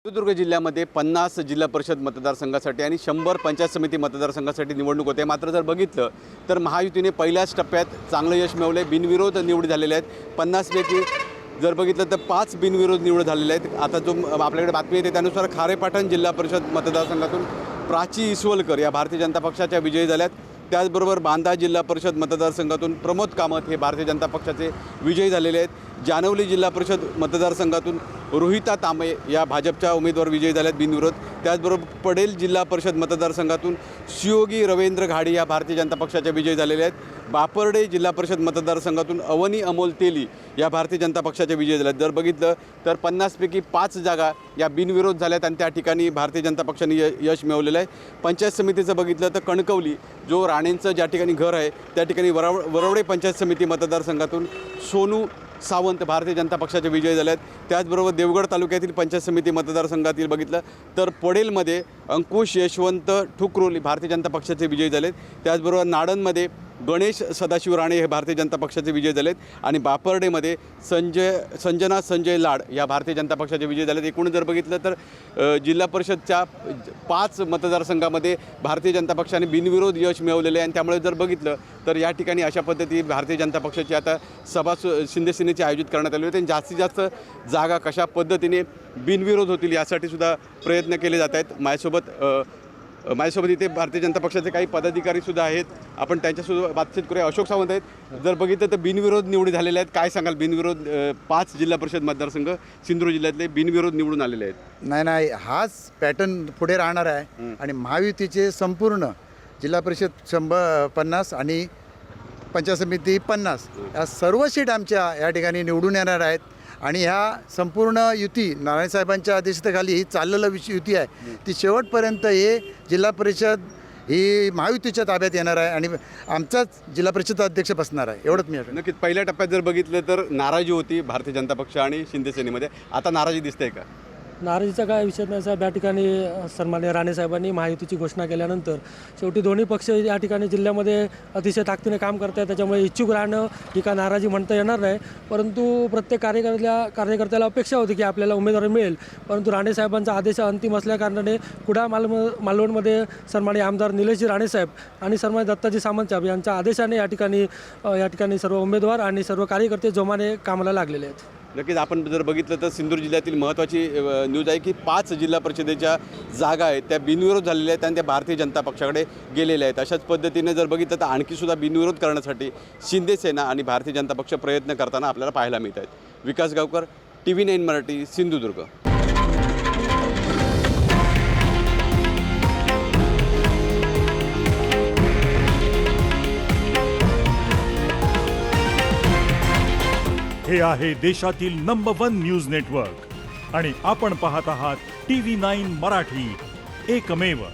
सिंधुदुर्ग जिल्ह्यामध्ये 50 जिल्हा परिषद मतदारसंघासाठी आणि 100 पंचायत समिती मतदारसंघासाठी निवडणूक होते। मात्र जर बघितलं तर महायुतीने पहिल्याच टप्प्यात चांगलं यश मिळवले, बिनविरोध निवडी झालेल्या आहेत। 50 पैकी जर बघितलं तर 5 बिनविरोध निवड झालेल्या आहेत। आता जो आपल्याकडे बातमी येते त्यानुसार खारेपाटण जिल्हा परिषद मतदारसंघातून प्राची इसवलकर या भारतीय जनता पक्षाच्या विजयी झाल्यात। त्याचबरोबर बांदा जिल्हा परिषद मतदारसंघातून प्रमोद कामत हे भारतीय जनता पक्षाचे विजयी झालेले आहेत। जानवली जिल्हा परिषद मतदारसंघातून रोहिता तांबे या भाजपच्या उमेदवार विजयी झाल्यात बिनविरोध। त्याचबरोबर पडेल जिल्हा परिषद मतदारसंघातून शिवयोगी रवींद्र घाडी या भारतीय जनता पक्षाच्या विजयी झालेले आहेत। बापर्डे जिल्हा परिषद मतदारसंघातून अवनी अमोल तेली या भारतीय जनता पक्षाच्या विजयी झाल्यात। जर बघितलं तर 50 पैकी 5 जागा या बिनविरोध झाल्यात आणि त्या ठिकाणी भारतीय जनता पक्षाने यश मिळवलेलं आहे। पंचायत समितीचं बघितलं तर कणकवली जो राणेंचं ज्या ठिकाणी घर आहे त्या ठिकाणी वरवडे पंचायत समिती मतदारसंघातून सोनू सावंत भारतीय जनता पक्षाचे विजयी झाले आहेत। त्याचबरोबर देवगड तालुक्यातील पंचायत समिती मतदारसंघातील बघितलं तर पडेलमध्ये अंकुश यशवंत ठुकरोली भारतीय जनता पक्षाचे विजयी झालेत। त्याचबरोबर नाडनमध्ये गणेश सदाशिव राणे हे भारतीय जनता पक्षाचे विजयी झालेत आणि बापर्डेमध्ये संजना संजय लाड या भारतीय जनता पक्षाचे विजयी झालेत। एकूण जर बघितलं तर जिल्हा परिषदच्या 5 मतदारसंघामध्ये भारतीय जनता पक्षाने बिनविरोध यश मिळवलेले आहे आणि त्यामुळे जर बघितलं तर या ठिकाणी अशा पद्धती भारतीय जनता पक्षाची आता सभा शिंदे सेनेची आयोजित करण्यात आली होती आणि जास्तीत जास्त जागा कशा पद्धतीने बिनविरोध होतील यासाठी सुद्धा प्रयत्न केले जात आहेत। माझ्यासोबत इथे भारतीय जनता पक्षाचे काही पदाधिकारी सुद्धा आहेत, आपण त्यांच्यासोबत बातचीत करूया। अशोक सावंत आहेत। जर बघितलं तर बिनविरोध निवडी झालेले आहेत, काय सांगाल? बिनविरोध 5 जिल्हा परिषद मतदारसंघ सिंधुदुर्ग जिल्ह्यातले बिनविरोध निवडून आलेले आहेत। नाही हाच पॅटर्न पुढे राहणार आहे आणि महायुतीचे संपूर्ण जिल्हा परिषद 50 आणि पंचायत समिती 50 या सर्व सीट आमच्या या ठिकाणी निवडून येणार आहेत आणि ह्या संपूर्ण युती नारायणसाहेबांच्या अध्यक्षतेखाली ही चाललेलं युती आहे ती शेवटपर्यंत हे जिल्हा परिषद ही महायुतीच्या ताब्यात येणार आहे आणि आमचाच जिल्हा परिषद अध्यक्ष बसणार आहे, एवढंच मी नक्कीच। पहिल्या टप्प्यात जर बघितलं तर नाराजी होती भारतीय जनता पक्ष आणि शिंदे सेनेमध्ये, आता नाराजी दिसते का? नाराजीचा काय विषय नाही साहेब, या ठिकाणी सन्माननीय राणेसाहेबांनी महायुतीची घोषणा केल्यानंतर शेवटी दोन्ही पक्ष या ठिकाणी जिल्ह्यामध्ये अतिशय ताकदीने काम करत आहेत, त्याच्यामुळे इच्छुक राहणं ही का नाराजी म्हणता येणार नाही। परंतु प्रत्येक कार्यकर्त्याला अपेक्षा होती की आपल्याला उमेदवारी मिळेल, परंतु राणेसाहेबांचा आदेश अंतिम असल्याकारणाने कुडाळ मालवणमध्ये सन्माननीय आमदार निलेशजी राणेसाहेब आणि सन्माननीय दत्ताजी सामंत साहेब यांच्या आदेशाने या ठिकाणी सर्व उमेदवार आणि सर्व कार्यकर्ते जोमाने कामाला लागलेले आहेत। नक्कीच। आपण जर बघितलं तर सिंधुदुर्ग जिल्ह्यातील महत्त्वाची न्यूज आहे की 5 जिल्हा परिषदेच्या जागा आहेत त्या बिनविरोध झालेल्या आहेत आणि त्या भारतीय जनता पक्षाकडे गेलेल्या आहेत। अशाच पद्धतीने जर बघितलं तर आणखीसुद्धा बिनविरोध करण्यासाठी शिंदे सेना आणि भारतीय जनता पक्ष प्रयत्न करताना आपल्याला पाहायला मिळत आहेत। विकास गावकर, TV9 मराठी, सिंधुदुर्ग। हे आहे देशातील नंबर 1 न्यूज नेटवर्क आणि आपण पाहत आहात TV9 मराठी, एकमेव।